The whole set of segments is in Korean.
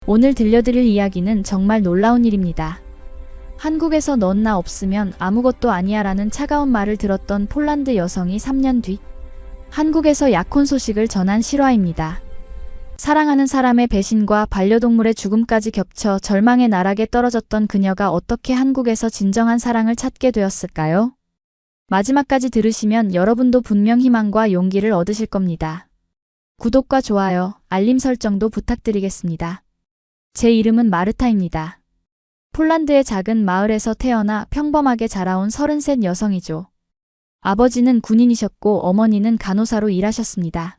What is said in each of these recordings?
오늘 들려드릴 이야기는 정말 놀라운 일입니다. 한국에서 넌 나 없으면 아무것도 아니야 라는 차가운 말을 들었던 폴란드 여성이 3년 뒤 한국에서 약혼 소식을 전한 실화입니다. 사랑하는 사람의 배신과 반려동물의 죽음까지 겹쳐 절망의 나락에 떨어졌던 그녀가 어떻게 한국에서 진정한 사랑을 찾게 되었을까요? 마지막까지 들으시면 여러분도 분명 희망과 용기를 얻으실 겁니다. 구독과 좋아요, 알림 설정도 부탁드리겠습니다. 제 이름은 마르타입니다. 폴란드의 작은 마을에서 태어나 평범하게 자라온 33 여성이죠. 아버지는 군인이셨고 어머니는 간호사로 일하셨습니다.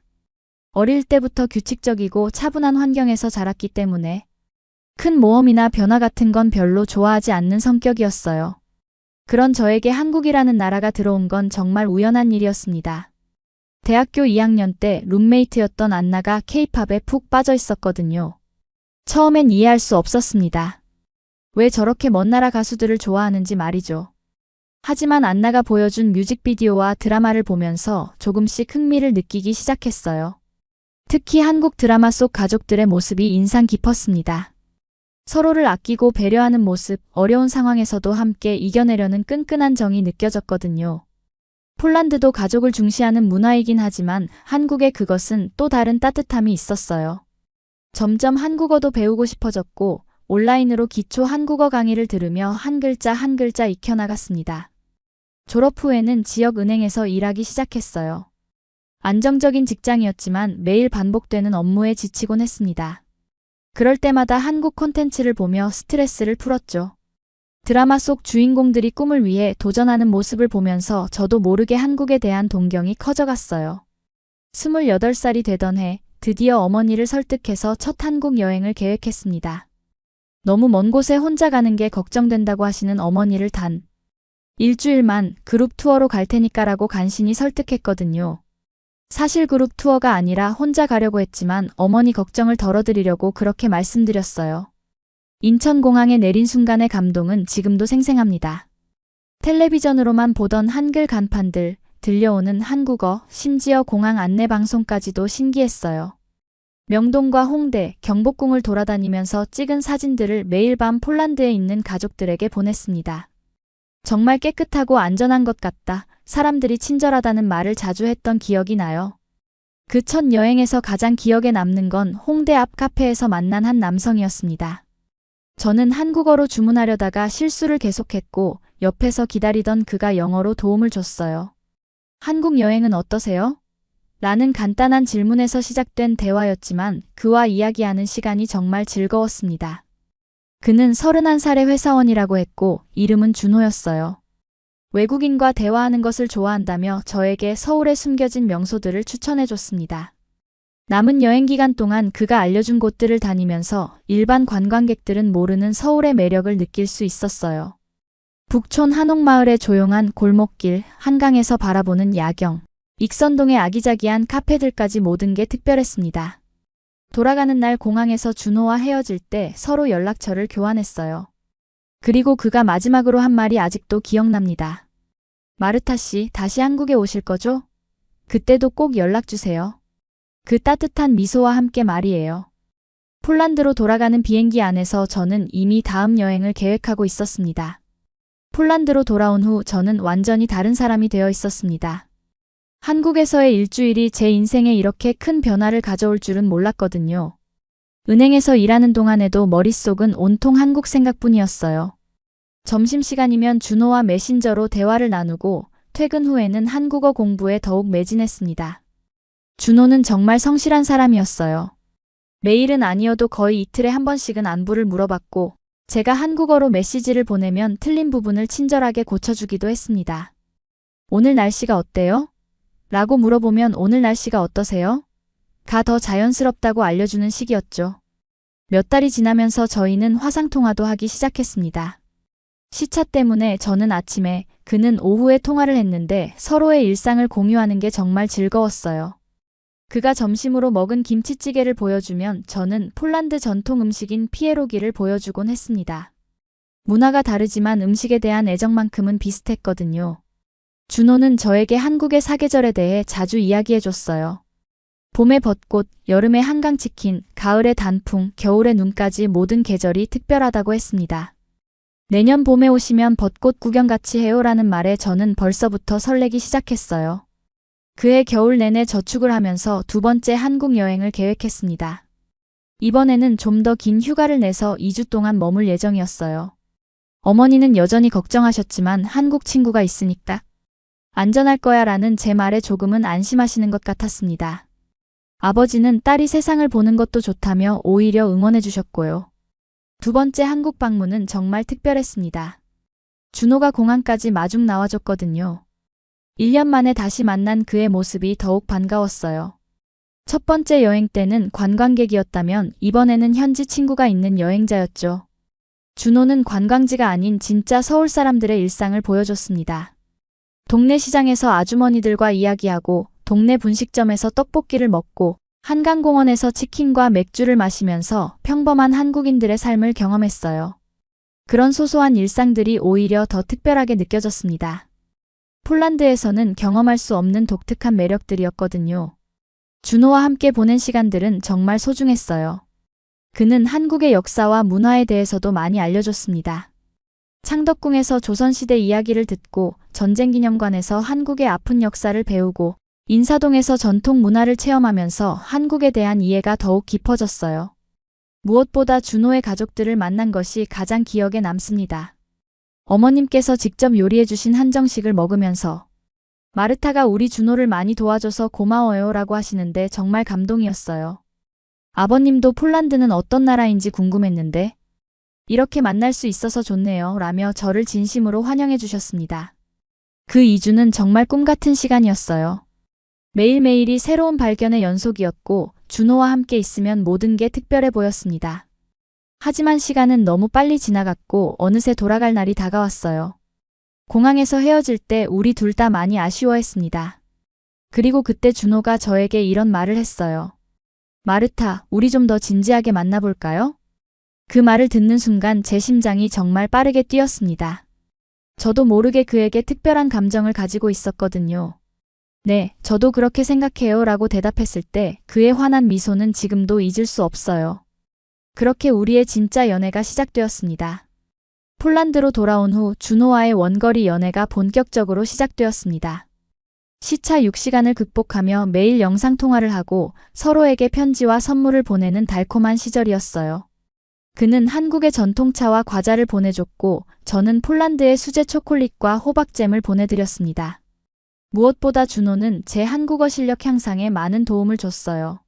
어릴 때부터 규칙적이고 차분한 환경에서 자랐기 때문에 큰 모험이나 변화 같은 건 별로 좋아하지 않는 성격이었어요. 그런 저에게 한국이라는 나라가 들어온 건 정말 우연한 일이었습니다. 대학교 2학년 때 룸메이트였던 안나가 케이팝에 푹 빠져 있었거든요. 처음엔 이해할 수 없었습니다. 왜 저렇게 먼 나라 가수들을 좋아하는지 말이죠. 하지만 안나가 보여준 뮤직비디오와 드라마를 보면서 조금씩 흥미를 느끼기 시작했어요. 특히 한국 드라마 속 가족들의 모습이 인상 깊었습니다. 서로를 아끼고 배려하는 모습, 어려운 상황에서도 함께 이겨내려는 끈끈한 정이 느껴졌거든요. 폴란드도 가족을 중시하는 문화이긴 하지만 한국에 그것은 또 다른 따뜻함이 있었어요. 점점 한국어도 배우고 싶어졌고 온라인으로 기초 한국어 강의를 들으며 한 글자 한 글자 익혀나갔습니다. 졸업 후에는 지역 은행에서 일하기 시작했어요. 안정적인 직장이었지만 매일 반복되는 업무에 지치곤 했습니다. 그럴 때마다 한국 콘텐츠를 보며 스트레스를 풀었죠. 드라마 속 주인공들이 꿈을 위해 도전하는 모습을 보면서 저도 모르게 한국에 대한 동경이 커져갔어요. 28살이 되던 해 드디어 어머니를 설득해서 첫 한국 여행을 계획했습니다. 너무 먼 곳에 혼자 가는 게 걱정된다고 하시는 어머니를 단 일주일만 그룹 투어로 갈 테니까라고 간신히 설득했거든요. 사실 그룹 투어가 아니라 혼자 가려고 했지만 어머니 걱정을 덜어드리려고 그렇게 말씀드렸어요. 인천공항에 내린 순간의 감동은 지금도 생생합니다. 텔레비전으로만 보던 한글 간판들, 들려오는 한국어, 심지어 공항 안내방송까지도 신기했어요. 명동과 홍대, 경복궁을 돌아다니면서 찍은 사진들을 매일 밤 폴란드에 있는 가족들에게 보냈습니다. 정말 깨끗하고 안전한 것 같다, 사람들이 친절하다는 말을 자주 했던 기억이 나요. 그 첫 여행에서 가장 기억에 남는 건 홍대 앞 카페에서 만난 한 남성이었습니다. 저는 한국어로 주문하려다가 실수를 계속했고 옆에서 기다리던 그가 영어로 도움을 줬어요. 한국 여행은 어떠세요? 라는 간단한 질문에서 시작된 대화였지만 그와 이야기하는 시간이 정말 즐거웠습니다. 그는 31살의 회사원이라고 했고 이름은 준호였어요. 외국인과 대화하는 것을 좋아한다며 저에게 서울에 숨겨진 명소들을 추천해줬습니다. 남은 여행 기간 동안 그가 알려준 곳들을 다니면서 일반 관광객들은 모르는 서울의 매력을 느낄 수 있었어요. 북촌 한옥마을의 조용한 골목길, 한강에서 바라보는 야경, 익선동의 아기자기한 카페들까지 모든 게 특별했습니다. 돌아가는 날 공항에서 준호와 헤어질 때 서로 연락처를 교환했어요. 그리고 그가 마지막으로 한 말이 아직도 기억납니다. 마르타 씨, 다시 한국에 오실 거죠? 그때도 꼭 연락주세요. 그 따뜻한 미소와 함께 말이에요. 폴란드로 돌아가는 비행기 안에서 저는 이미 다음 여행을 계획하고 있었습니다. 폴란드로 돌아온 후 저는 완전히 다른 사람이 되어 있었습니다. 한국에서의 일주일이 제 인생에 이렇게 큰 변화를 가져올 줄은 몰랐거든요. 은행에서 일하는 동안에도 머릿속은 온통 한국 생각뿐이었어요. 점심시간이면 준호와 메신저로 대화를 나누고 퇴근 후에는 한국어 공부에 더욱 매진했습니다. 준호는 정말 성실한 사람이었어요. 매일은 아니어도 거의 이틀에 한 번씩은 안부를 물어봤고 제가 한국어로 메시지를 보내면 틀린 부분을 친절하게 고쳐주기도 했습니다. 오늘 날씨가 어때요? 라고 물어보면 오늘 날씨가 어떠세요? 가 더 자연스럽다고 알려주는 시기였죠. 몇 달이 지나면서 저희는 화상통화도 하기 시작했습니다. 시차 때문에 저는 아침에, 그는 오후에 통화를 했는데 서로의 일상을 공유하는 게 정말 즐거웠어요. 그가 점심으로 먹은 김치찌개를 보여주면 저는 폴란드 전통 음식인 피에로기를 보여주곤 했습니다. 문화가 다르지만 음식에 대한 애정만큼은 비슷했거든요. 준호는 저에게 한국의 사계절에 대해 자주 이야기해줬어요. 봄의 벚꽃, 여름의 한강치킨, 가을의 단풍, 겨울의 눈까지 모든 계절이 특별하다고 했습니다. 내년 봄에 오시면 벚꽃 구경 같이 해요라는 말에 저는 벌써부터 설레기 시작했어요. 그해 겨울 내내 저축을 하면서 두 번째 한국 여행을 계획했습니다. 이번에는 좀 더 긴 휴가를 내서 2주 동안 머물 예정이었어요. 어머니는 여전히 걱정하셨지만 한국 친구가 있으니까 안전할 거야 라는 제 말에 조금은 안심하시는 것 같았습니다. 아버지는 딸이 세상을 보는 것도 좋다며 오히려 응원해 주셨고요. 두 번째 한국 방문은 정말 특별했습니다. 준호가 공항까지 마중 나와줬거든요. 1년 만에 다시 만난 그의 모습이 더욱 반가웠어요. 첫 번째 여행 때는 관광객이었다면 이번에는 현지 친구가 있는 여행자였죠. 준호는 관광지가 아닌 진짜 서울 사람들의 일상을 보여줬습니다. 동네 시장에서 아주머니들과 이야기하고 동네 분식점에서 떡볶이를 먹고 한강공원에서 치킨과 맥주를 마시면서 평범한 한국인들의 삶을 경험했어요. 그런 소소한 일상들이 오히려 더 특별하게 느껴졌습니다. 폴란드에서는 경험할 수 없는 독특한 매력들이었거든요. 준호와 함께 보낸 시간들은 정말 소중했어요. 그는 한국의 역사와 문화에 대해서도 많이 알려줬습니다. 창덕궁에서 조선시대 이야기를 듣고 전쟁기념관에서 한국의 아픈 역사를 배우고 인사동에서 전통 문화를 체험하면서 한국에 대한 이해가 더욱 깊어졌어요. 무엇보다 준호의 가족들을 만난 것이 가장 기억에 남습니다. 어머님께서 직접 요리해 주신 한정식을 먹으면서 마르타가 우리 준호를 많이 도와줘서 고마워요 라고 하시는데 정말 감동이었어요. 아버님도 폴란드는 어떤 나라인지 궁금했는데 이렇게 만날 수 있어서 좋네요 라며 저를 진심으로 환영해 주셨습니다. 그 2주는 정말 꿈 같은 시간이었어요. 매일매일이 새로운 발견의 연속이었고 준호와 함께 있으면 모든 게 특별해 보였습니다. 하지만 시간은 너무 빨리 지나갔고 어느새 돌아갈 날이 다가왔어요. 공항에서 헤어질 때 우리 둘 다 많이 아쉬워했습니다. 그리고 그때 준호가 저에게 이런 말을 했어요. 마르타, 우리 좀 더 진지하게 만나볼까요? 그 말을 듣는 순간 제 심장이 정말 빠르게 뛰었습니다. 저도 모르게 그에게 특별한 감정을 가지고 있었거든요. 네, 저도 그렇게 생각해요 라고 대답했을 때 그의 환한 미소는 지금도 잊을 수 없어요. 그렇게 우리의 진짜 연애가 시작되었습니다. 폴란드로 돌아온 후 준호와의 원거리 연애가 본격적으로 시작되었습니다. 시차 6시간을 극복하며 매일 영상통화를 하고 서로에게 편지와 선물을 보내는 달콤한 시절이었어요. 그는 한국의 전통차와 과자를 보내줬고 저는 폴란드의 수제 초콜릿과 호박잼을 보내드렸습니다. 무엇보다 준호는 제 한국어 실력 향상에 많은 도움을 줬어요.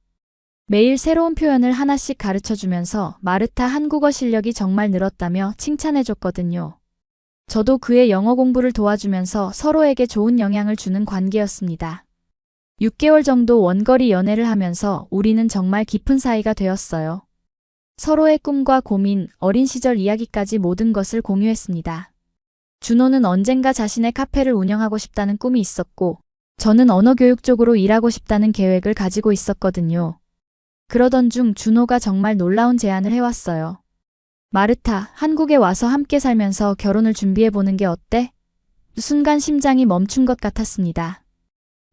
매일 새로운 표현을 하나씩 가르쳐주면서 마르타 한국어 실력이 정말 늘었다며 칭찬해줬거든요. 저도 그의 영어 공부를 도와주면서 서로에게 좋은 영향을 주는 관계였습니다. 6개월 정도 원거리 연애를 하면서 우리는 정말 깊은 사이가 되었어요. 서로의 꿈과 고민, 어린 시절 이야기까지 모든 것을 공유했습니다. 준호는 언젠가 자신의 카페를 운영하고 싶다는 꿈이 있었고 저는 언어 교육 쪽으로 일하고 싶다는 계획을 가지고 있었거든요. 그러던 중 준호가 정말 놀라운 제안을 해왔어요. 마르타, 한국에 와서 함께 살면서 결혼을 준비해보는 게 어때? 순간 심장이 멈춘 것 같았습니다.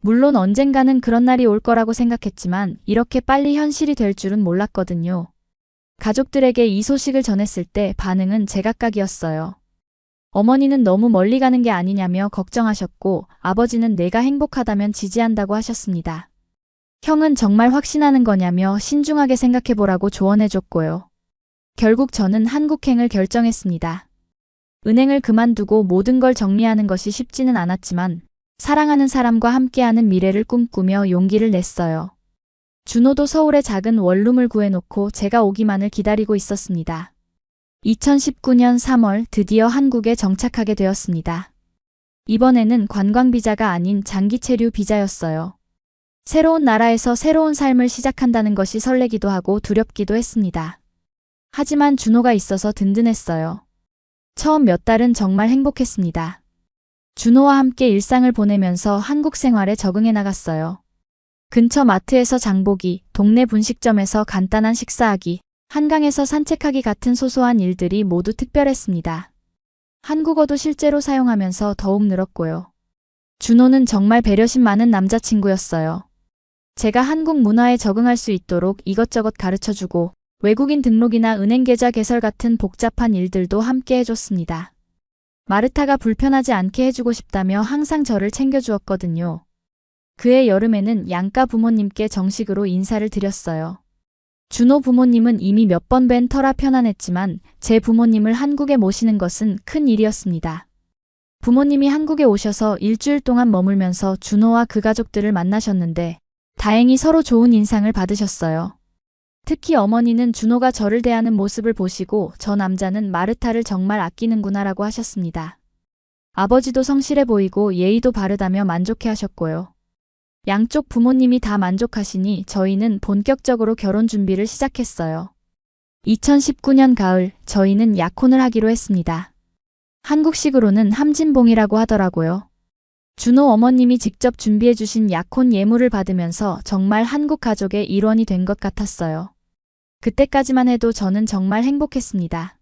물론 언젠가는 그런 날이 올 거라고 생각했지만 이렇게 빨리 현실이 될 줄은 몰랐거든요. 가족들에게 이 소식을 전했을 때 반응은 제각각이었어요. 어머니는 너무 멀리 가는 게 아니냐며 걱정하셨고 아버지는 내가 행복하다면 지지한다고 하셨습니다. 형은 정말 확신하는 거냐며 신중하게 생각해보라고 조언해줬고요. 결국 저는 한국행을 결정했습니다. 은행을 그만두고 모든 걸 정리하는 것이 쉽지는 않았지만 사랑하는 사람과 함께하는 미래를 꿈꾸며 용기를 냈어요. 준호도 서울에 작은 원룸을 구해놓고 제가 오기만을 기다리고 있었습니다. 2019년 3월 드디어 한국에 정착하게 되었습니다. 이번에는 관광비자가 아닌 장기 체류 비자였어요. 새로운 나라에서 새로운 삶을 시작한다는 것이 설레기도 하고 두렵기도 했습니다. 하지만 준호가 있어서 든든했어요. 처음 몇 달은 정말 행복했습니다. 준호와 함께 일상을 보내면서 한국 생활에 적응해 나갔어요. 근처 마트에서 장보기, 동네 분식점에서 간단한 식사하기, 한강에서 산책하기 같은 소소한 일들이 모두 특별했습니다. 한국어도 실제로 사용하면서 더욱 늘었고요. 준호는 정말 배려심 많은 남자친구였어요. 제가 한국 문화에 적응할 수 있도록 이것저것 가르쳐주고 외국인 등록이나 은행 계좌 개설 같은 복잡한 일들도 함께 해줬습니다. 마르타가 불편하지 않게 해주고 싶다며 항상 저를 챙겨주었거든요. 그해 여름에는 양가 부모님께 정식으로 인사를 드렸어요. 준호 부모님은 이미 몇 번 뵌 터라 편안했지만 제 부모님을 한국에 모시는 것은 큰 일이었습니다. 부모님이 한국에 오셔서 일주일 동안 머물면서 준호와 그 가족들을 만나셨는데 다행히 서로 좋은 인상을 받으셨어요. 특히 어머니는 준호가 저를 대하는 모습을 보시고 저 남자는 마르타를 정말 아끼는구나라고 하셨습니다. 아버지도 성실해 보이고 예의도 바르다며 만족해 하셨고요. 양쪽 부모님이 다 만족하시니 저희는 본격적으로 결혼 준비를 시작했어요. 2019년 가을 저희는 약혼을 하기로 했습니다. 한국식으로는 함진봉이라고 하더라고요. 준호 어머님이 직접 준비해 주신 약혼 예물을 받으면서 정말 한국 가족의 일원이 된 것 같았어요. 그때까지만 해도 저는 정말 행복했습니다.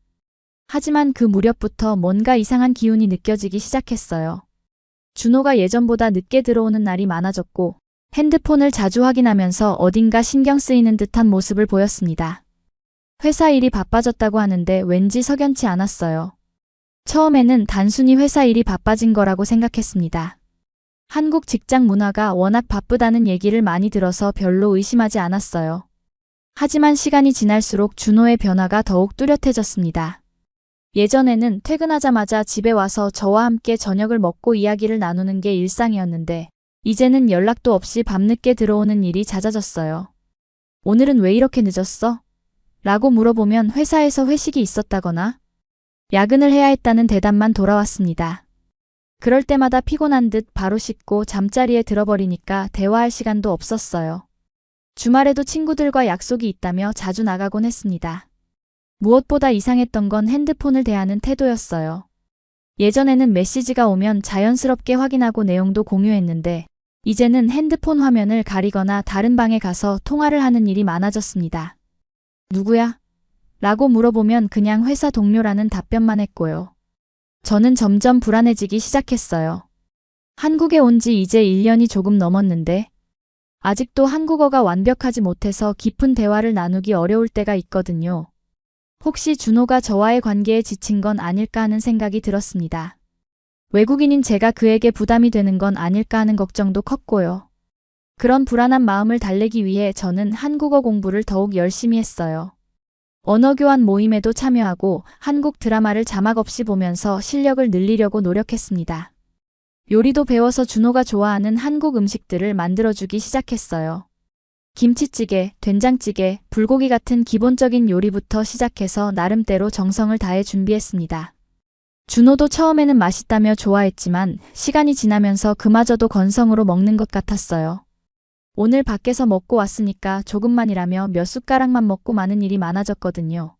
하지만 그 무렵부터 뭔가 이상한 기운이 느껴지기 시작했어요. 준호가 예전보다 늦게 들어오는 날이 많아졌고 핸드폰을 자주 확인하면서 어딘가 신경 쓰이는 듯한 모습을 보였습니다. 회사 일이 바빠졌다고 하는데 왠지 석연치 않았어요. 처음에는 단순히 회사 일이 바빠진 거라고 생각했습니다. 한국 직장 문화가 워낙 바쁘다는 얘기를 많이 들어서 별로 의심하지 않았어요. 하지만 시간이 지날수록 준호의 변화가 더욱 뚜렷해졌습니다. 예전에는 퇴근하자마자 집에 와서 저와 함께 저녁을 먹고 이야기를 나누는 게 일상이었는데 이제는 연락도 없이 밤늦게 들어오는 일이 잦아졌어요. 오늘은 왜 이렇게 늦었어? 라고 물어보면 회사에서 회식이 있었다거나 야근을 해야 했다는 대답만 돌아왔습니다. 그럴 때마다 피곤한 듯 바로 씻고 잠자리에 들어버리니까 대화할 시간도 없었어요. 주말에도 친구들과 약속이 있다며 자주 나가곤 했습니다. 무엇보다 이상했던 건 핸드폰을 대하는 태도였어요. 예전에는 메시지가 오면 자연스럽게 확인하고 내용도 공유했는데 이제는 핸드폰 화면을 가리거나 다른 방에 가서 통화를 하는 일이 많아졌습니다. 누구야? 라고 물어보면 그냥 회사 동료라는 답변만 했고요. 저는 점점 불안해지기 시작했어요. 한국에 온 지 이제 1년이 조금 넘었는데 아직도 한국어가 완벽하지 못해서 깊은 대화를 나누기 어려울 때가 있거든요. 혹시 준호가 저와의 관계에 지친 건 아닐까 하는 생각이 들었습니다. 외국인인 제가 그에게 부담이 되는 건 아닐까 하는 걱정도 컸고요. 그런 불안한 마음을 달래기 위해 저는 한국어 공부를 더욱 열심히 했어요. 언어교환 모임에도 참여하고 한국 드라마를 자막 없이 보면서 실력을 늘리려고 노력했습니다. 요리도 배워서 준호가 좋아하는 한국 음식들을 만들어주기 시작했어요. 김치찌개, 된장찌개, 불고기 같은 기본적인 요리부터 시작해서 나름대로 정성을 다해 준비했습니다. 준호도 처음에는 맛있다며 좋아했지만 시간이 지나면서 그마저도 건성으로 먹는 것 같았어요. 오늘 밖에서 먹고 왔으니까 조금만이라며 몇 숟가락만 먹고 마는 일이 많아졌거든요.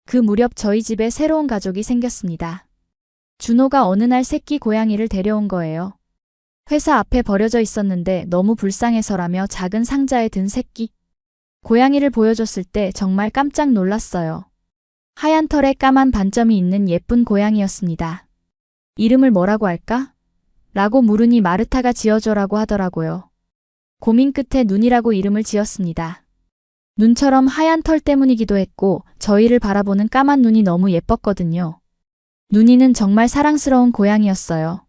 그 무렵 저희 집에 새로운 가족이 생겼습니다. 준호가 어느 날 새끼 고양이를 데려온 거예요. 회사 앞에 버려져 있었는데 너무 불쌍해서라며 작은 상자에 든 새끼 고양이를 보여줬을 때 정말 깜짝 놀랐어요. 하얀 털에 까만 반점이 있는 예쁜 고양이였습니다. 이름을 뭐라고 할까? 라고 물으니 마르타가 지어줘라고 하더라고요. 고민 끝에 눈이라고 이름을 지었습니다. 눈처럼 하얀 털 때문이기도 했고 저희를 바라보는 까만 눈이 너무 예뻤거든요. 눈이는 정말 사랑스러운 고양이였어요.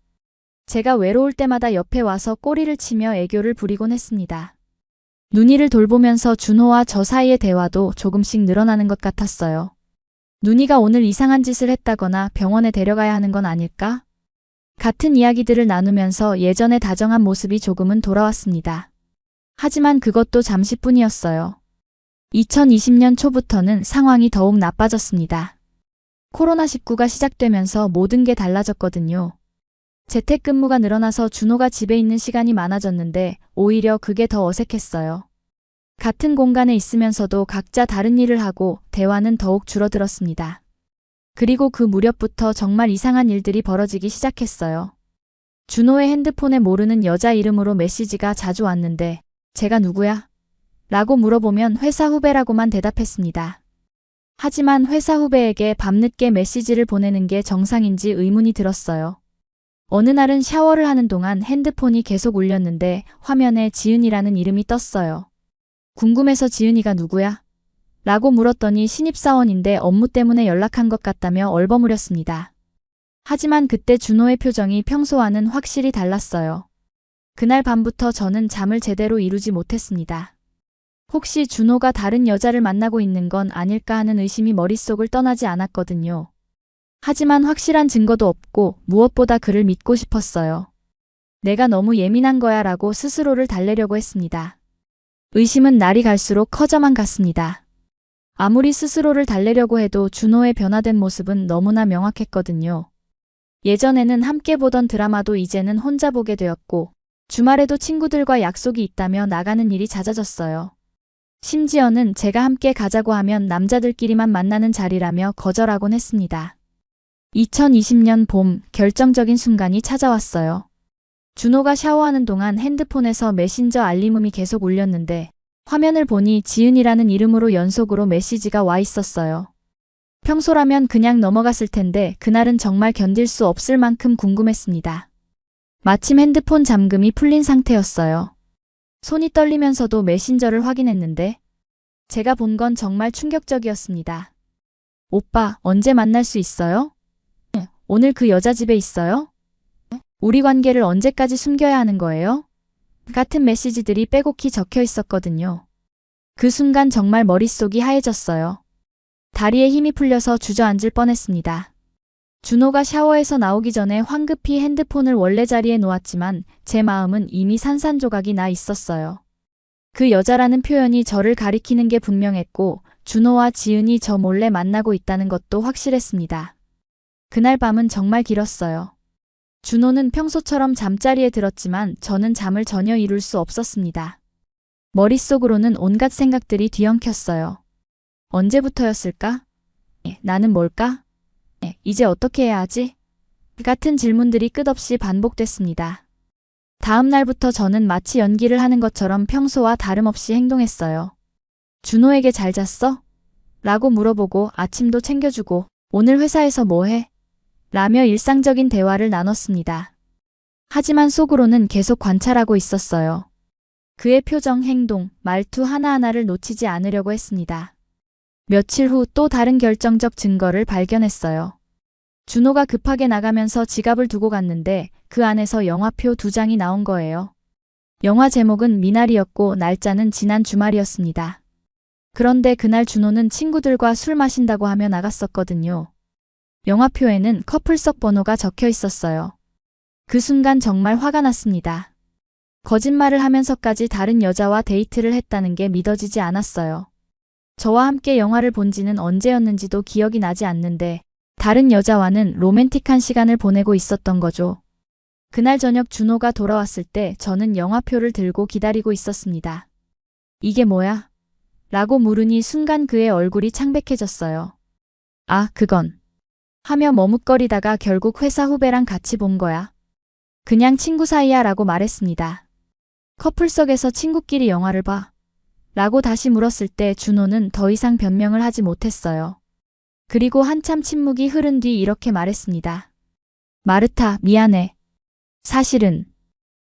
제가 외로울 때마다 옆에 와서 꼬리를 치며 애교를 부리곤 했습니다. 눈이를 돌보면서 준호와 저 사이의 대화도 조금씩 늘어나는 것 같았어요. 눈이가 오늘 이상한 짓을 했다거나 병원에 데려가야 하는 건 아닐까? 같은 이야기들을 나누면서 예전의 다정한 모습이 조금은 돌아왔습니다. 하지만 그것도 잠시뿐이었어요. 2020년 초부터는 상황이 더욱 나빠졌습니다. 코로나19가 시작되면서 모든 게 달라졌거든요. 재택근무가 늘어나서 준호가 집에 있는 시간이 많아졌는데 오히려 그게 더 어색했어요. 같은 공간에 있으면서도 각자 다른 일을 하고 대화는 더욱 줄어들었습니다. 그리고 그 무렵부터 정말 이상한 일들이 벌어지기 시작했어요. 준호의 핸드폰에 모르는 여자 이름으로 메시지가 자주 왔는데 제가 누구야? 라고 물어보면 회사 후배라고만 대답했습니다. 하지만 회사 후배에게 밤늦게 메시지를 보내는 게 정상인지 의문이 들었어요. 어느 날은 샤워를 하는 동안 핸드폰이 계속 울렸는데 화면에 지은이라는 이름이 떴어요. 궁금해서 지은이가 누구야? 라고 물었더니 신입사원인데 업무 때문에 연락한 것 같다며 얼버무렸습니다. 하지만 그때 준호의 표정이 평소와는 확실히 달랐어요. 그날 밤부터 저는 잠을 제대로 이루지 못했습니다. 혹시 준호가 다른 여자를 만나고 있는 건 아닐까 하는 의심이 머릿속을 떠나지 않았거든요. 하지만 확실한 증거도 없고 무엇보다 그를 믿고 싶었어요. 내가 너무 예민한 거야 라고 스스로를 달래려고 했습니다. 의심은 날이 갈수록 커져만 갔습니다. 아무리 스스로를 달래려고 해도 준호의 변화된 모습은 너무나 명확했거든요. 예전에는 함께 보던 드라마도 이제는 혼자 보게 되었고 주말에도 친구들과 약속이 있다며 나가는 일이 잦아졌어요. 심지어는 제가 함께 가자고 하면 남자들끼리만 만나는 자리라며 거절하곤 했습니다. 2020년 봄 결정적인 순간이 찾아왔어요. 준호가 샤워하는 동안 핸드폰에서 메신저 알림음이 계속 울렸는데 화면을 보니 지은이라는 이름으로 연속으로 메시지가 와 있었어요. 평소라면 그냥 넘어갔을 텐데 그날은 정말 견딜 수 없을 만큼 궁금했습니다. 마침 핸드폰 잠금이 풀린 상태였어요. 손이 떨리면서도 메신저를 확인했는데 제가 본 건 정말 충격적이었습니다. 오빠, 언제 만날 수 있어요? 오늘 그 여자 집에 있어요? 우리 관계를 언제까지 숨겨야 하는 거예요? 같은 메시지들이 빼곡히 적혀 있었거든요. 그 순간 정말 머릿속이 하얘졌어요. 다리에 힘이 풀려서 주저앉을 뻔했습니다. 준호가 샤워에서 나오기 전에 황급히 핸드폰을 원래 자리에 놓았지만 제 마음은 이미 산산조각이 나 있었어요. 그 여자라는 표현이 저를 가리키는 게 분명했고 준호와 지은이 저 몰래 만나고 있다는 것도 확실했습니다. 그날 밤은 정말 길었어요. 준호는 평소처럼 잠자리에 들었지만 저는 잠을 전혀 이룰 수 없었습니다. 머릿속으로는 온갖 생각들이 뒤엉켰어요. 언제부터였을까? 나는 뭘까? 이제 어떻게 해야 하지? 같은 질문들이 끝없이 반복됐습니다. 다음 날부터 저는 마치 연기를 하는 것처럼 평소와 다름없이 행동했어요. 준호에게 잘 잤어? 라고 물어보고 아침도 챙겨주고 오늘 회사에서 뭐 해? 라며 일상적인 대화를 나눴습니다. 하지만 속으로는 계속 관찰하고 있었어요. 그의 표정, 행동, 말투 하나하나를 놓치지 않으려고 했습니다. 며칠 후 또 다른 결정적 증거를 발견했어요. 준호가 급하게 나가면서 지갑을 두고 갔는데 그 안에서 영화표 2장이 나온 거예요. 영화 제목은 미나리였고 날짜는 지난 주말이었습니다. 그런데 그날 준호는 친구들과 술 마신다고 하며 나갔었거든요. 영화표에는 커플석 번호가 적혀 있었어요. 그 순간 정말 화가 났습니다. 거짓말을 하면서까지 다른 여자와 데이트를 했다는 게 믿어지지 않았어요. 저와 함께 영화를 본 지는 언제였는지도 기억이 나지 않는데 다른 여자와는 로맨틱한 시간을 보내고 있었던 거죠. 그날 저녁 준호가 돌아왔을 때 저는 영화표를 들고 기다리고 있었습니다. 이게 뭐야? 라고 물으니 순간 그의 얼굴이 창백해졌어요. 아, 그건. 하며 머뭇거리다가 결국 회사 후배랑 같이 본 거야. 그냥 친구 사이야 라고 말했습니다. 커플석에서 친구끼리 영화를 봐. 라고 다시 물었을 때 준호는 더 이상 변명을 하지 못했어요. 그리고 한참 침묵이 흐른 뒤 이렇게 말했습니다. 마르타, 미안해. 사실은.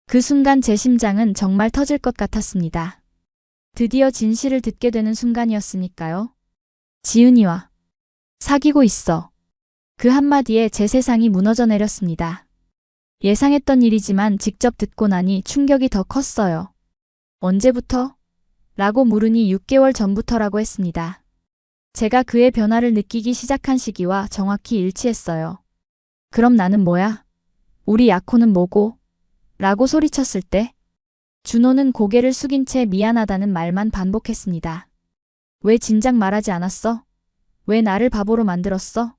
그 순간 제 심장은 정말 터질 것 같았습니다. 드디어 진실을 듣게 되는 순간이었으니까요. 지은이와 사귀고 있어. 그 한마디에 제 세상이 무너져 내렸습니다. 예상했던 일이지만 직접 듣고 나니 충격이 더 컸어요. 언제부터? 라고 물으니 6개월 전부터라고 했습니다. 제가 그의 변화를 느끼기 시작한 시기와 정확히 일치했어요. 그럼 나는 뭐야? 우리 약혼은 뭐고? 라고 소리쳤을 때 준호는 고개를 숙인 채 미안하다는 말만 반복했습니다. 왜 진작 말하지 않았어? 왜 나를 바보로 만들었어?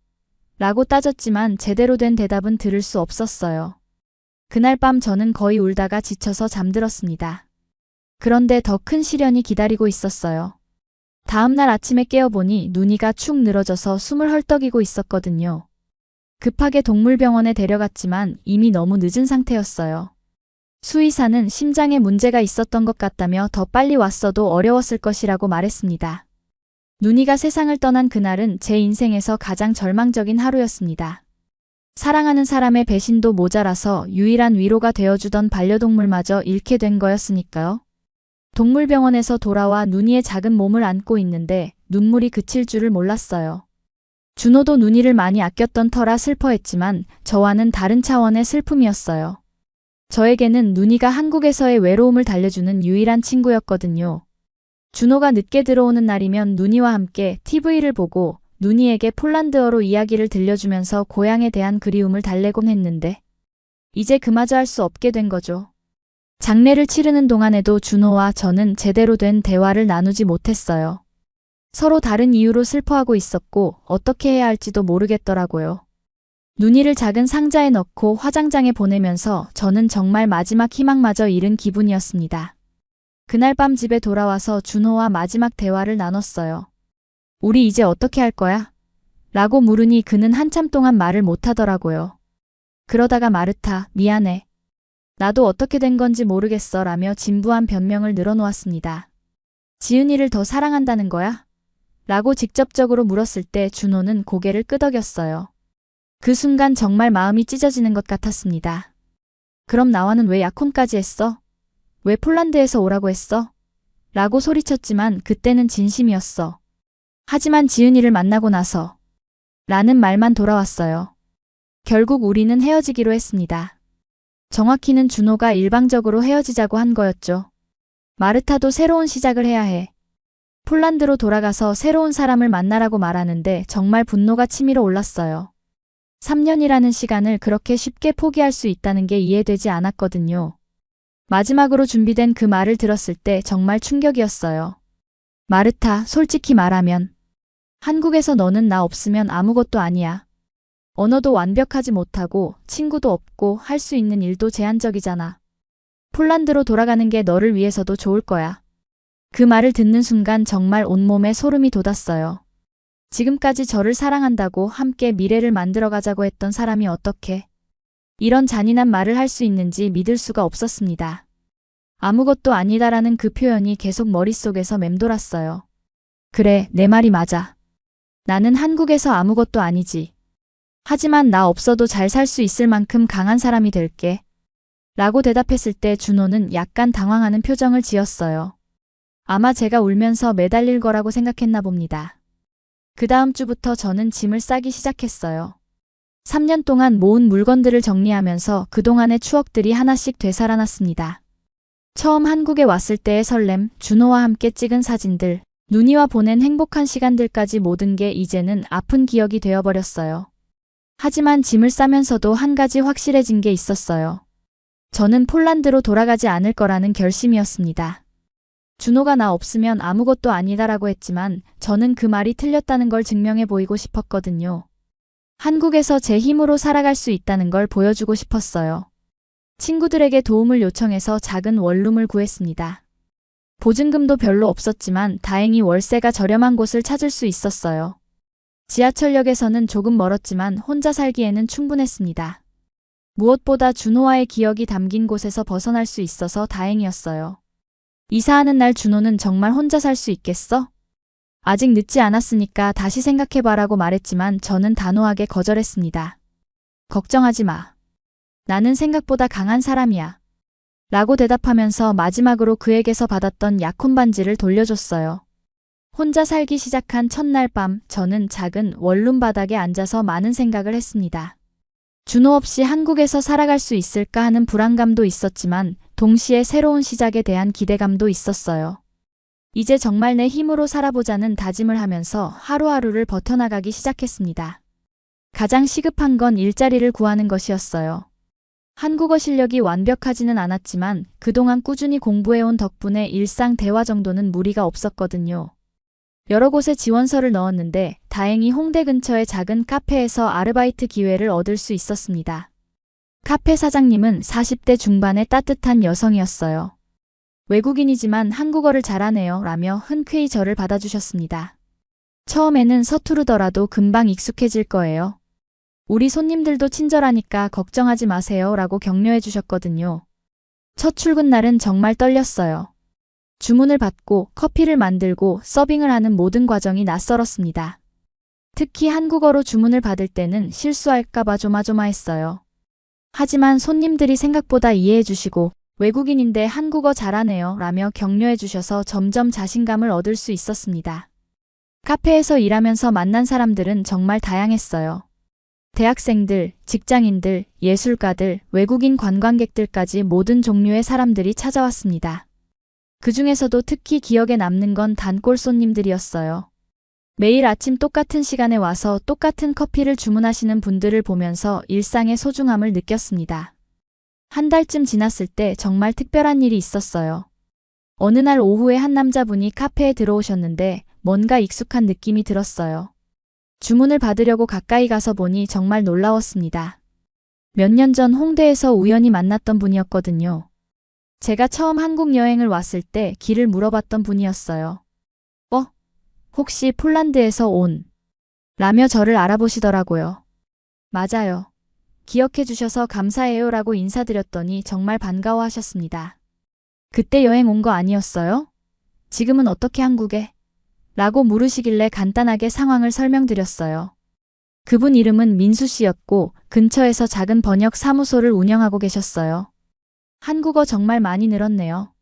라고 따졌지만 제대로 된 대답은 들을 수 없었어요. 그날 밤 저는 거의 울다가 지쳐서 잠들었습니다. 그런데 더 큰 시련이 기다리고 있었어요. 다음 날 아침에 깨어보니 눈이가 축 늘어져서 숨을 헐떡이고 있었거든요. 급하게 동물병원에 데려갔지만 이미 너무 늦은 상태였어요. 수의사는 심장에 문제가 있었던 것 같다며 더 빨리 왔어도 어려웠을 것이라고 말했습니다. 눈이가 세상을 떠난 그날은 제 인생에서 가장 절망적인 하루였습니다. 사랑하는 사람의 배신도 모자라서 유일한 위로가 되어주던 반려동물마저 잃게 된 거였으니까요. 동물병원에서 돌아와 누니의 작은 몸을 안고 있는데 눈물이 그칠 줄을 몰랐어요. 준호도 누니를 많이 아꼈던 터라 슬퍼했지만 저와는 다른 차원의 슬픔이었어요. 저에게는 누니가 한국에서의 외로움을 달래주는 유일한 친구였거든요. 준호가 늦게 들어오는 날이면 누니와 함께 TV를 보고 누니에게 폴란드어로 이야기를 들려주면서 고향에 대한 그리움을 달래곤 했는데 이제 그마저 할 수 없게 된 거죠. 장례를 치르는 동안에도 준호와 저는 제대로 된 대화를 나누지 못했어요. 서로 다른 이유로 슬퍼하고 있었고 어떻게 해야 할지도 모르겠더라고요. 누니를 작은 상자에 넣고 화장장에 보내면서 저는 정말 마지막 희망마저 잃은 기분이었습니다. 그날 밤 집에 돌아와서 준호와 마지막 대화를 나눴어요. 우리 이제 어떻게 할 거야? 라고 물으니 그는 한참 동안 말을 못하더라고요. 그러다가 마르타, 미안해. 나도 어떻게 된 건지 모르겠어 라며 진부한 변명을 늘어놓았습니다. 지은이를 더 사랑한다는 거야? 라고 직접적으로 물었을 때 준호는 고개를 끄덕였어요. 그 순간 정말 마음이 찢어지는 것 같았습니다. 그럼 나와는 왜 약혼까지 했어? 왜 폴란드에서 오라고 했어? 라고 소리쳤지만 그때는 진심이었어. 하지만 지은이를 만나고 나서 라는 말만 돌아왔어요. 결국 우리는 헤어지기로 했습니다. 정확히는 준호가 일방적으로 헤어지자고 한 거였죠. 마르타도 새로운 시작을 해야 해. 폴란드로 돌아가서 새로운 사람을 만나라고 말하는데 정말 분노가 치밀어 올랐어요. 3년이라는 시간을 그렇게 쉽게 포기할 수 있다는 게 이해되지 않았거든요. 마지막으로 준비된 그 말을 들었을 때 정말 충격이었어요. 마르타, 솔직히 말하면 한국에서 너는 나 없으면 아무것도 아니야. 언어도 완벽하지 못하고 친구도 없고 할 수 있는 일도 제한적이잖아. 폴란드로 돌아가는 게 너를 위해서도 좋을 거야. 그 말을 듣는 순간 정말 온몸에 소름이 돋았어요. 지금까지 저를 사랑한다고 함께 미래를 만들어가자고 했던 사람이 어떻게 이런 잔인한 말을 할 수 있는지 믿을 수가 없었습니다. 아무것도 아니다라는 그 표현이 계속 머릿속에서 맴돌았어요. 그래, 내 말이 맞아. 나는 한국에서 아무것도 아니지. 하지만 나 없어도 잘 살 수 있을 만큼 강한 사람이 될게. 라고 대답했을 때 준호는 약간 당황하는 표정을 지었어요. 아마 제가 울면서 매달릴 거라고 생각했나 봅니다. 그 다음 주부터 저는 짐을 싸기 시작했어요. 3년 동안 모은 물건들을 정리하면서 그동안의 추억들이 하나씩 되살아났습니다. 처음 한국에 왔을 때의 설렘, 준호와 함께 찍은 사진들, 누니와 보낸 행복한 시간들까지 모든 게 이제는 아픈 기억이 되어버렸어요. 하지만 짐을 싸면서도 한 가지 확실해진 게 있었어요. 저는 폴란드로 돌아가지 않을 거라는 결심이었습니다. 준호가 나 없으면 아무것도 아니다라고 했지만 저는 그 말이 틀렸다는 걸 증명해 보이고 싶었거든요. 한국에서 제 힘으로 살아갈 수 있다는 걸 보여주고 싶었어요. 친구들에게 도움을 요청해서 작은 원룸을 구했습니다. 보증금도 별로 없었지만 다행히 월세가 저렴한 곳을 찾을 수 있었어요. 지하철역에서는 조금 멀었지만 혼자 살기에는 충분했습니다. 무엇보다 준호와의 기억이 담긴 곳에서 벗어날 수 있어서 다행이었어요. 이사하는 날 준호는 정말 혼자 살 수 있겠어? 아직 늦지 않았으니까 다시 생각해봐라고 말했지만 저는 단호하게 거절했습니다. 걱정하지 마. 나는 생각보다 강한 사람이야. 라고 대답하면서 마지막으로 그에게서 받았던 약혼 반지를 돌려줬어요. 혼자 살기 시작한 첫날 밤 저는 작은 원룸 바닥에 앉아서 많은 생각을 했습니다. 준호 없이 한국에서 살아갈 수 있을까 하는 불안감도 있었지만 동시에 새로운 시작에 대한 기대감도 있었어요. 이제 정말 내 힘으로 살아보자는 다짐을 하면서 하루하루를 버텨나가기 시작했습니다. 가장 시급한 건 일자리를 구하는 것이었어요. 한국어 실력이 완벽하지는 않았지만 그동안 꾸준히 공부해온 덕분에 일상 대화 정도는 무리가 없었거든요. 여러 곳에 지원서를 넣었는데 다행히 홍대 근처의 작은 카페에서 아르바이트 기회를 얻을 수 있었습니다. 카페 사장님은 40대 중반의 따뜻한 여성이었어요. 외국인이지만 한국어를 잘하네요 라며 흔쾌히 저를 받아주셨습니다. 처음에는 서투르더라도 금방 익숙해질 거예요. 우리 손님들도 친절하니까 걱정하지 마세요 라고 격려해 주셨거든요. 첫 출근 날은 정말 떨렸어요. 주문을 받고 커피를 만들고 서빙을 하는 모든 과정이 낯설었습니다. 특히 한국어로 주문을 받을 때는 실수할까봐 조마조마했어요. 하지만 손님들이 생각보다 이해해 주시고 외국인인데 한국어 잘하네요 라며 격려해 주셔서 점점 자신감을 얻을 수 있었습니다. 카페에서 일하면서 만난 사람들은 정말 다양했어요. 대학생들, 직장인들, 예술가들, 외국인 관광객들까지 모든 종류의 사람들이 찾아왔습니다. 그 중에서도 특히 기억에 남는 건 단골 손님들이었어요. 매일 아침 똑같은 시간에 와서 똑같은 커피를 주문하시는 분들을 보면서 일상의 소중함을 느꼈습니다. 한 달쯤 지났을 때 정말 특별한 일이 있었어요. 어느 날 오후에 한 남자분이 카페에 들어오셨는데 뭔가 익숙한 느낌이 들었어요. 주문을 받으려고 가까이 가서 보니 정말 놀라웠습니다. 몇 년 전 홍대에서 우연히 만났던 분이었거든요. 제가 처음 한국 여행을 왔을 때 길을 물어봤던 분이었어요. 혹시 폴란드에서 온? 라며 저를 알아보시더라고요. 맞아요. 기억해 주셔서 감사해요 라고 인사드렸더니 정말 반가워하셨습니다. 그때 여행 온 거 아니었어요? 지금은 어떻게 한국에? 라고 물으시길래 간단하게 상황을 설명드렸어요. 그분 이름은 민수 씨였고 근처에서 작은 번역 사무소를 운영하고 계셨어요. 한국어 정말 많이 늘었네요.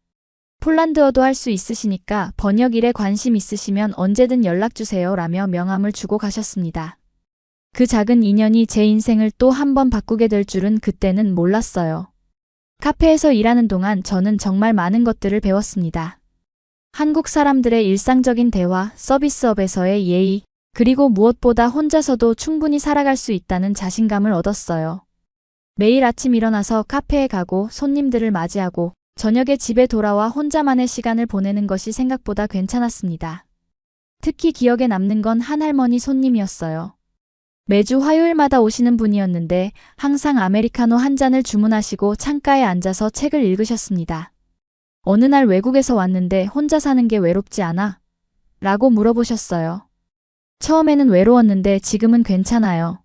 폴란드어도 할 수 있으시니까 번역 일에 관심 있으시면 언제든 연락주세요 라며 명함을 주고 가셨습니다. 그 작은 인연이 제 인생을 또 한 번 바꾸게 될 줄은 그때는 몰랐어요. 카페에서 일하는 동안 저는 정말 많은 것들을 배웠습니다. 한국 사람들의 일상적인 대화, 서비스업에서의 예의, 그리고 무엇보다 혼자서도 충분히 살아갈 수 있다는 자신감을 얻었어요. 매일 아침 일어나서 카페에 가고 손님들을 맞이하고 저녁에 집에 돌아와 혼자만의 시간을 보내는 것이 생각보다 괜찮았습니다. 특히 기억에 남는 건 한 할머니 손님이었어요. 매주 화요일마다 오시는 분이었는데 항상 아메리카노 한 잔을 주문하시고 창가에 앉아서 책을 읽으셨습니다. 어느 날 외국에서 왔는데 혼자 사는 게 외롭지 않아? 라고 물어보셨어요. 처음에는 외로웠는데 지금은 괜찮아요.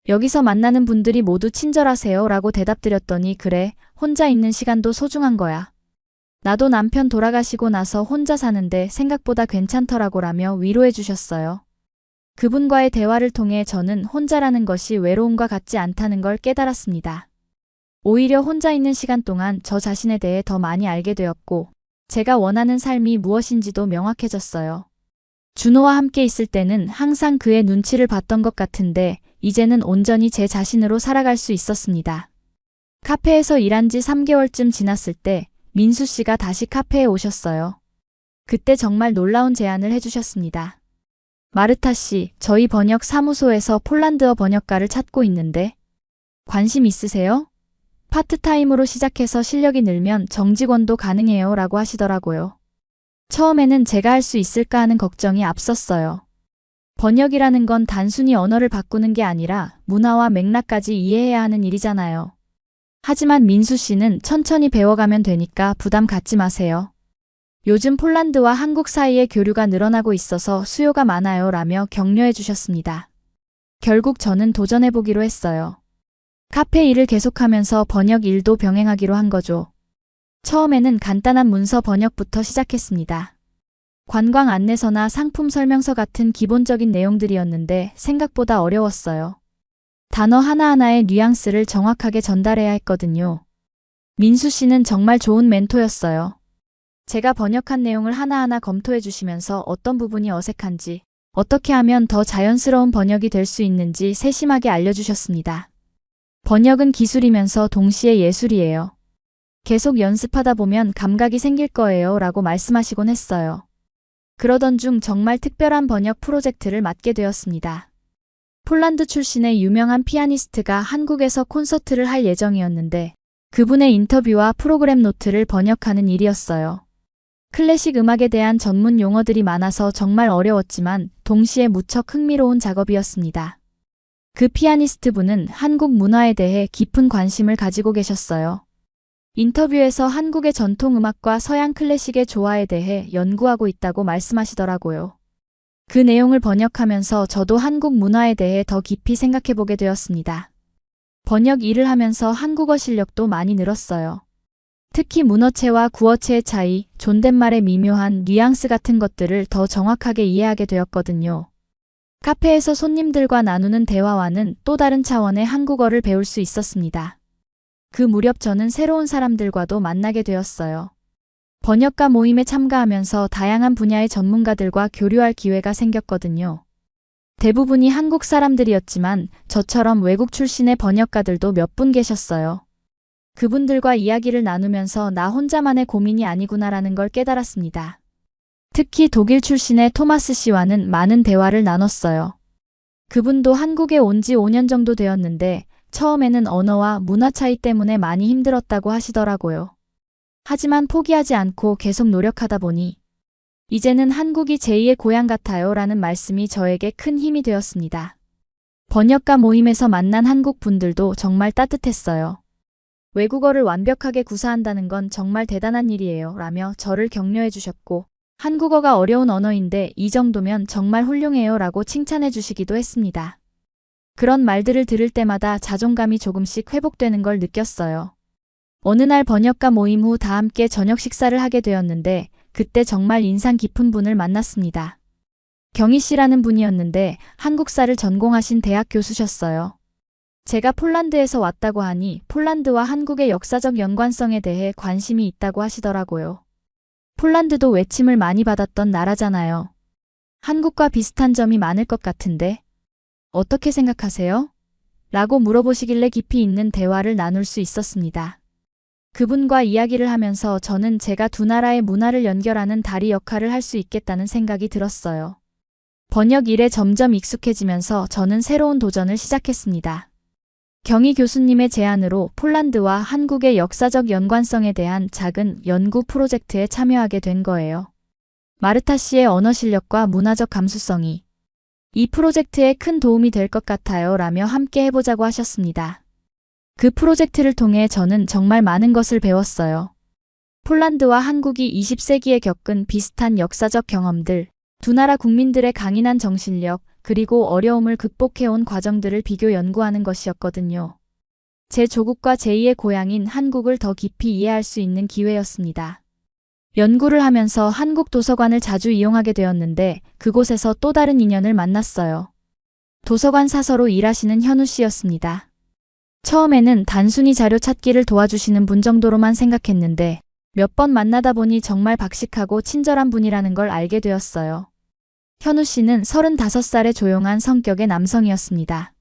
여기서 만나는 분들이 모두 친절하세요 라고 대답드렸더니 그래, 혼자 있는 시간도 소중한 거야. 나도 남편 돌아가시고 나서 혼자 사는데 생각보다 괜찮더라고 라며 위로해 주셨어요. 그분과의 대화를 통해 저는 혼자라는 것이 외로움과 같지 않다는 걸 깨달았습니다. 오히려 혼자 있는 시간 동안 저 자신에 대해 더 많이 알게 되었고 제가 원하는 삶이 무엇인지도 명확해졌어요. 준호와 함께 있을 때는 항상 그의 눈치를 봤던 것 같은데 이제는 온전히 제 자신으로 살아갈 수 있었습니다. 카페에서 일한 지 3개월쯤 지났을 때 민수 씨가 다시 카페에 오셨어요. 그때 정말 놀라운 제안을 해주셨습니다. 마르타 씨, 저희 번역 사무소에서 폴란드어 번역가를 찾고 있는데 관심 있으세요? 파트타임으로 시작해서 실력이 늘면 정직원도 가능해요 라고 하시더라고요. 처음에는 제가 할 수 있을까 하는 걱정이 앞섰어요. 번역이라는 건 단순히 언어를 바꾸는 게 아니라 문화와 맥락까지 이해해야 하는 일이잖아요. 하지만 민수 씨는 천천히 배워가면 되니까 부담 갖지 마세요. 요즘 폴란드와 한국 사이의 교류가 늘어나고 있어서 수요가 많아요 라며 격려해 주셨습니다. 결국 저는 도전해보기로 했어요. 카페 일을 계속하면서 번역 일도 병행하기로 한 거죠. 처음에는 간단한 문서 번역부터 시작했습니다. 관광 안내서나 상품 설명서 같은 기본적인 내용들이었는데 생각보다 어려웠어요. 단어 하나하나의 뉘앙스를 정확하게 전달해야 했거든요. 민수 씨는 정말 좋은 멘토였어요. 제가 번역한 내용을 하나하나 검토해 주시면서 어떤 부분이 어색한지, 어떻게 하면 더 자연스러운 번역이 될 수 있는지 세심하게 알려주셨습니다. 번역은 기술이면서 동시에 예술이에요. 계속 연습하다 보면 감각이 생길 거예요 라고 말씀하시곤 했어요. 그러던 중 정말 특별한 번역 프로젝트를 맡게 되었습니다. 폴란드 출신의 유명한 피아니스트가 한국에서 콘서트를 할 예정이었는데 그분의 인터뷰와 프로그램 노트를 번역하는 일이었어요. 클래식 음악에 대한 전문 용어들이 많아서 정말 어려웠지만 동시에 무척 흥미로운 작업이었습니다. 그 피아니스트 분은 한국 문화에 대해 깊은 관심을 가지고 계셨어요. 인터뷰에서 한국의 전통 음악과 서양 클래식의 조화에 대해 연구하고 있다고 말씀하시더라고요. 그 내용을 번역하면서 저도 한국 문화에 대해 더 깊이 생각해보게 되었습니다. 번역 일을 하면서 한국어 실력도 많이 늘었어요. 특히 문어체와 구어체의 차이, 존댓말의 미묘한 뉘앙스 같은 것들을 더 정확하게 이해하게 되었거든요. 카페에서 손님들과 나누는 대화와는 또 다른 차원의 한국어를 배울 수 있었습니다. 그 무렵 저는 새로운 사람들과도 만나게 되었어요. 번역가 모임에 참가하면서 다양한 분야의 전문가들과 교류할 기회가 생겼거든요. 대부분이 한국 사람들이었지만 저처럼 외국 출신의 번역가들도 몇 분 계셨어요. 그분들과 이야기를 나누면서 나 혼자만의 고민이 아니구나라는 걸 깨달았습니다. 특히 독일 출신의 토마스 씨와는 많은 대화를 나눴어요. 그분도 한국에 온 지 5년 정도 되었는데 처음에는 언어와 문화 차이 때문에 많이 힘들었다고 하시더라고요. 하지만 포기하지 않고 계속 노력하다 보니 이제는 한국이 제2의 고향 같아요 라는 말씀이 저에게 큰 힘이 되었습니다. 번역가 모임에서 만난 한국 분들도 정말 따뜻했어요. 외국어를 완벽하게 구사한다는 건 정말 대단한 일이에요 라며 저를 격려해 주셨고 한국어가 어려운 언어인데 이 정도면 정말 훌륭해요 라고 칭찬해 주시기도 했습니다. 그런 말들을 들을 때마다 자존감이 조금씩 회복되는 걸 느꼈어요. 어느 날 번역가 모임 후 다 함께 저녁 식사를 하게 되었는데 그때 정말 인상 깊은 분을 만났습니다. 경희 씨라는 분이었는데 한국사를 전공하신 대학 교수셨어요. 제가 폴란드에서 왔다고 하니 폴란드와 한국의 역사적 연관성에 대해 관심이 있다고 하시더라고요. 폴란드도 외침을 많이 받았던 나라잖아요. 한국과 비슷한 점이 많을 것 같은데 어떻게 생각하세요? 라고 물어보시길래 깊이 있는 대화를 나눌 수 있었습니다. 그분과 이야기를 하면서 저는 제가 두 나라의 문화를 연결하는 다리 역할을 할 수 있겠다는 생각이 들었어요. 번역 일에 점점 익숙해지면서 저는 새로운 도전을 시작했습니다. 경희 교수님의 제안으로 폴란드와 한국의 역사적 연관성에 대한 작은 연구 프로젝트에 참여하게 된 거예요. 마르타 씨의 언어 실력과 문화적 감수성이 이 프로젝트에 큰 도움이 될 것 같아요 라며 함께 해보자고 하셨습니다. 그 프로젝트를 통해 저는 정말 많은 것을 배웠어요. 폴란드와 한국이 20세기에 겪은 비슷한 역사적 경험들, 두 나라 국민들의 강인한 정신력, 그리고 어려움을 극복해온 과정들을 비교 연구하는 것이었거든요. 제 조국과 제2의 고향인 한국을 더 깊이 이해할 수 있는 기회였습니다. 연구를 하면서 한국 도서관을 자주 이용하게 되었는데 그곳에서 또 다른 인연을 만났어요. 도서관 사서로 일하시는 현우 씨였습니다. 처음에는 단순히 자료 찾기를 도와주시는 분 정도로만 생각했는데 몇 번 만나다 보니 정말 박식하고 친절한 분이라는 걸 알게 되었어요. 현우 씨는 35살의 조용한 성격의 남성이었습니다.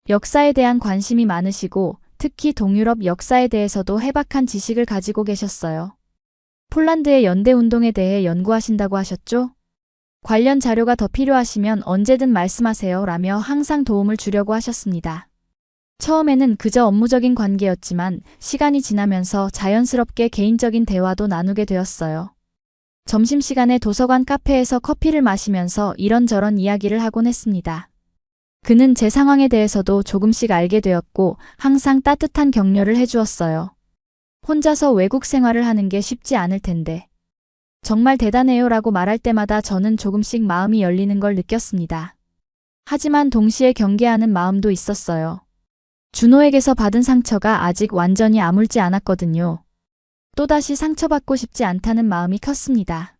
역사에 대한 관심이 많으시고 특히 동유럽 역사에 대해서도 해박한 지식을 가지고 계셨어요. 폴란드의 연대운동에 대해 연구하신다고 하셨죠? 관련 자료가 더 필요하시면 언제든 말씀하세요 라며 항상 도움을 주려고 하셨습니다. 처음에는 그저 업무적인 관계였지만 시간이 지나면서 자연스럽게 개인적인 대화도 나누게 되었어요. 점심시간에 도서관 카페에서 커피를 마시면서 이런저런 이야기를 하곤 했습니다. 그는 제 상황에 대해서도 조금씩 알게 되었고 항상 따뜻한 격려를 해주었어요. 혼자서 외국 생활을 하는 게 쉽지 않을 텐데 정말 대단해요 라고 말할 때마다 저는 조금씩 마음이 열리는 걸 느꼈습니다. 하지만 동시에 경계하는 마음도 있었어요. 준호에게서 받은 상처가 아직 완전히 아물지 않았거든요. 또다시 상처받고 싶지 않다는 마음이 컸습니다.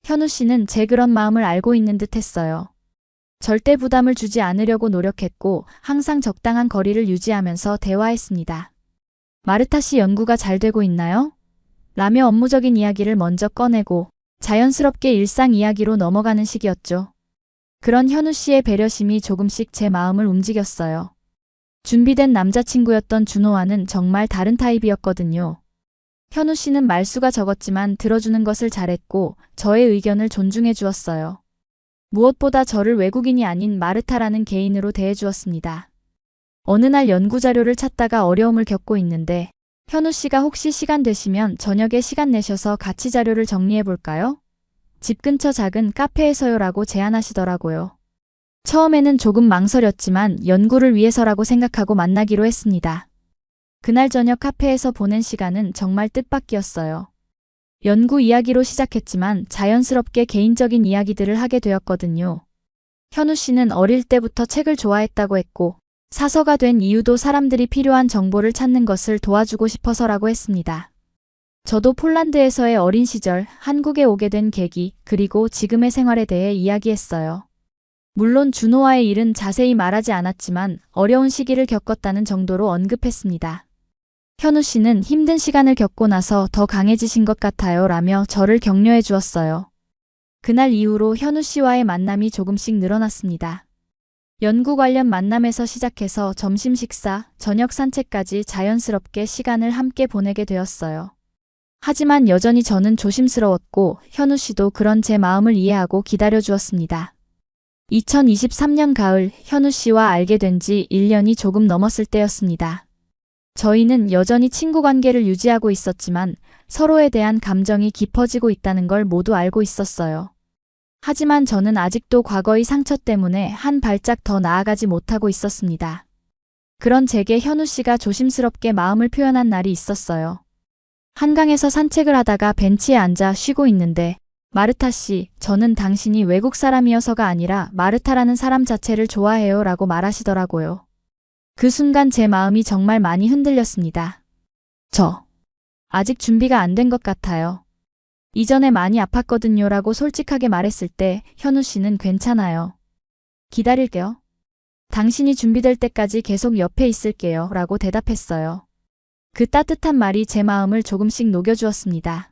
현우 씨는 제 그런 마음을 알고 있는 듯 했어요. 절대 부담을 주지 않으려고 노력했고 항상 적당한 거리를 유지하면서 대화했습니다. 마르타 씨 연구가 잘 되고 있나요? 라며 업무적인 이야기를 먼저 꺼내고 자연스럽게 일상 이야기로 넘어가는 시기였죠. 그런 현우 씨의 배려심이 조금씩 제 마음을 움직였어요. 준비된 남자친구였던 준호와는 정말 다른 타입이었거든요. 현우 씨는 말수가 적었지만 들어주는 것을 잘했고 저의 의견을 존중해 주었어요. 무엇보다 저를 외국인이 아닌 마르타라는 개인으로 대해 주었습니다. 어느 날 연구 자료를 찾다가 어려움을 겪고 있는데 현우 씨가 혹시 시간 되시면 저녁에 시간 내셔서 같이 자료를 정리해 볼까요? 집 근처 작은 카페에서요 라고 제안하시더라고요. 처음에는 조금 망설였지만 연구를 위해서라고 생각하고 만나기로 했습니다. 그날 저녁 카페에서 보낸 시간은 정말 뜻밖이었어요. 연구 이야기로 시작했지만 자연스럽게 개인적인 이야기들을 하게 되었거든요. 현우 씨는 어릴 때부터 책을 좋아했다고 했고 사서가 된 이유도 사람들이 필요한 정보를 찾는 것을 도와주고 싶어서라고 했습니다. 저도 폴란드에서의 어린 시절, 한국에 오게 된 계기, 그리고 지금의 생활에 대해 이야기했어요. 물론 준호와의 일은 자세히 말하지 않았지만 어려운 시기를 겪었다는 정도로 언급했습니다. 현우 씨는 힘든 시간을 겪고 나서 더 강해지신 것 같아요 라며 저를 격려해 주었어요. 그날 이후로 현우 씨와의 만남이 조금씩 늘어났습니다. 연구 관련 만남에서 시작해서 점심 식사, 저녁 산책까지 자연스럽게 시간을 함께 보내게 되었어요. 하지만 여전히 저는 조심스러웠고 현우 씨도 그런 제 마음을 이해하고 기다려 주었습니다. 2023년 가을 현우 씨와 알게 된 지 1년이 조금 넘었을 때였습니다. 저희는 여전히 친구 관계를 유지하고 있었지만 서로에 대한 감정이 깊어지고 있다는 걸 모두 알고 있었어요. 하지만 저는 아직도 과거의 상처 때문에 한 발짝 더 나아가지 못하고 있었습니다. 그런 제게 현우 씨가 조심스럽게 마음을 표현한 날이 있었어요. 한강에서 산책을 하다가 벤치에 앉아 쉬고 있는데 마르타 씨, 저는 당신이 외국 사람이어서가 아니라 마르타라는 사람 자체를 좋아해요 라고 말하시더라고요. 그 순간 제 마음이 정말 많이 흔들렸습니다. 저 아직 준비가 안 된 것 같아요. 이전에 많이 아팠거든요 라고 솔직하게 말했을 때 현우 씨는 괜찮아요. 기다릴게요. 당신이 준비될 때까지 계속 옆에 있을게요 라고 대답했어요. 그 따뜻한 말이 제 마음을 조금씩 녹여주었습니다.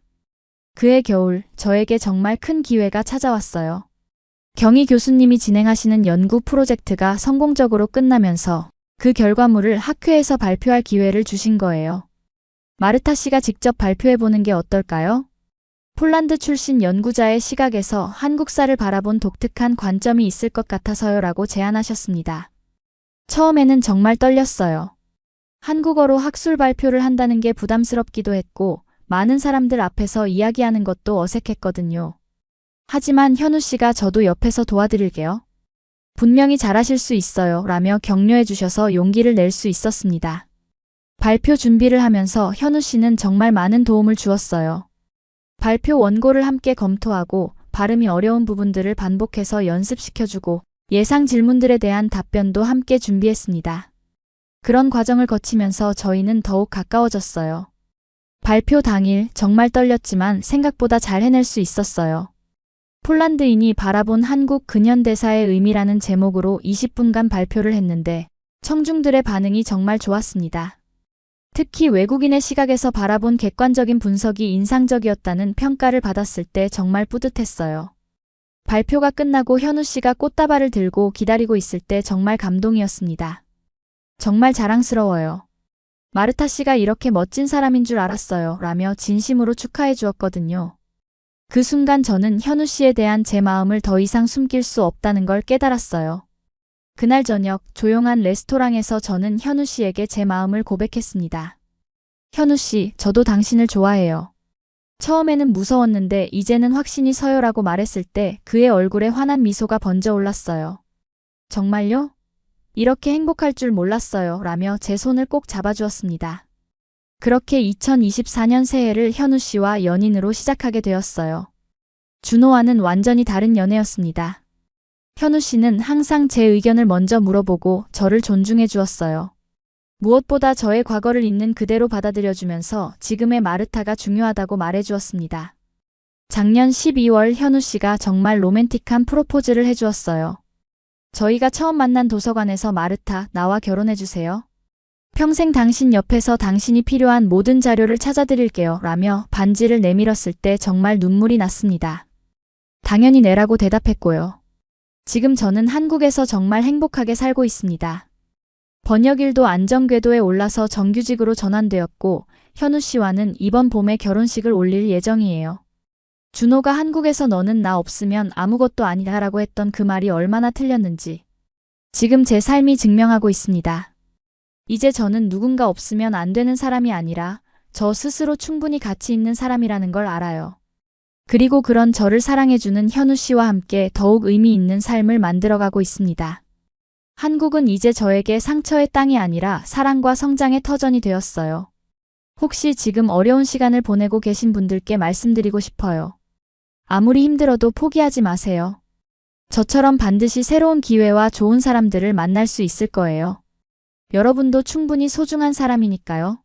그해 겨울 저에게 정말 큰 기회가 찾아왔어요. 경희 교수님이 진행하시는 연구 프로젝트가 성공적으로 끝나면서 그 결과물을 학회에서 발표할 기회를 주신 거예요. 마르타 씨가 직접 발표해보는 게 어떨까요? 폴란드 출신 연구자의 시각에서 한국사를 바라본 독특한 관점이 있을 것 같아서요 라고 제안하셨습니다. 처음에는 정말 떨렸어요. 한국어로 학술 발표를 한다는 게 부담스럽기도 했고 많은 사람들 앞에서 이야기하는 것도 어색했거든요. 하지만 현우 씨가 저도 옆에서 도와드릴게요. 분명히 잘하실 수 있어요 라며 격려해 주셔서 용기를 낼 수 있었습니다. 발표 준비를 하면서 현우 씨는 정말 많은 도움을 주었어요. 발표 원고를 함께 검토하고 발음이 어려운 부분들을 반복해서 연습시켜주고 예상 질문들에 대한 답변도 함께 준비했습니다. 그런 과정을 거치면서 저희는 더욱 가까워졌어요. 발표 당일 정말 떨렸지만 생각보다 잘 해낼 수 있었어요. 폴란드인이 바라본 한국 근현대사의 의미라는 제목으로 20분간 발표를 했는데 청중들의 반응이 정말 좋았습니다. 특히 외국인의 시각에서 바라본 객관적인 분석이 인상적이었다는 평가를 받았을 때 정말 뿌듯했어요. 발표가 끝나고 현우 씨가 꽃다발을 들고 기다리고 있을 때 정말 감동이었습니다. 정말 자랑스러워요. 마르타 씨가 이렇게 멋진 사람인 줄 알았어요 라며 진심으로 축하해 주었거든요. 그 순간 저는 현우 씨에 대한 제 마음을 더 이상 숨길 수 없다는 걸 깨달았어요. 그날 저녁 조용한 레스토랑에서 저는 현우 씨에게 제 마음을 고백했습니다. 현우 씨, 저도 당신을 좋아해요. 처음에는 무서웠는데 이제는 확신이 서요라고 말했을 때 그의 얼굴에 환한 미소가 번져 올랐어요. 정말요? 이렇게 행복할 줄 몰랐어요 라며 제 손을 꼭 잡아주었습니다. 그렇게 2024년 새해를 현우 씨와 연인으로 시작하게 되었어요. 준호와는 완전히 다른 연애였습니다. 현우 씨는 항상 제 의견을 먼저 물어보고 저를 존중해 주었어요. 무엇보다 저의 과거를 있는 그대로 받아들여주면서 지금의 마르타가 중요하다고 말해 주었습니다. 작년 12월 현우 씨가 정말 로맨틱한 프로포즈를 해주었어요. 저희가 처음 만난 도서관에서 마르타, 나와 결혼해 주세요. 평생 당신 옆에서 당신이 필요한 모든 자료를 찾아드릴게요 라며 반지를 내밀었을 때 정말 눈물이 났습니다. 당연히 내라고 대답했고요. 지금 저는 한국에서 정말 행복하게 살고 있습니다. 번역일도 안전궤도에 올라서 정규직으로 전환되었고 현우 씨와는 이번 봄에 결혼식을 올릴 예정이에요. 준호가 한국에서 너는 나 없으면 아무것도 아니다 라고 했던 그 말이 얼마나 틀렸는지 지금 제 삶이 증명하고 있습니다. 이제 저는 누군가 없으면 안 되는 사람이 아니라 저 스스로 충분히 가치 있는 사람이라는 걸 알아요. 그리고 그런 저를 사랑해주는 현우 씨와 함께 더욱 의미 있는 삶을 만들어가고 있습니다. 한국은 이제 저에게 상처의 땅이 아니라 사랑과 성장의 터전이 되었어요. 혹시 지금 어려운 시간을 보내고 계신 분들께 말씀드리고 싶어요. 아무리 힘들어도 포기하지 마세요. 저처럼 반드시 새로운 기회와 좋은 사람들을 만날 수 있을 거예요. 여러분도 충분히 소중한 사람이니까요.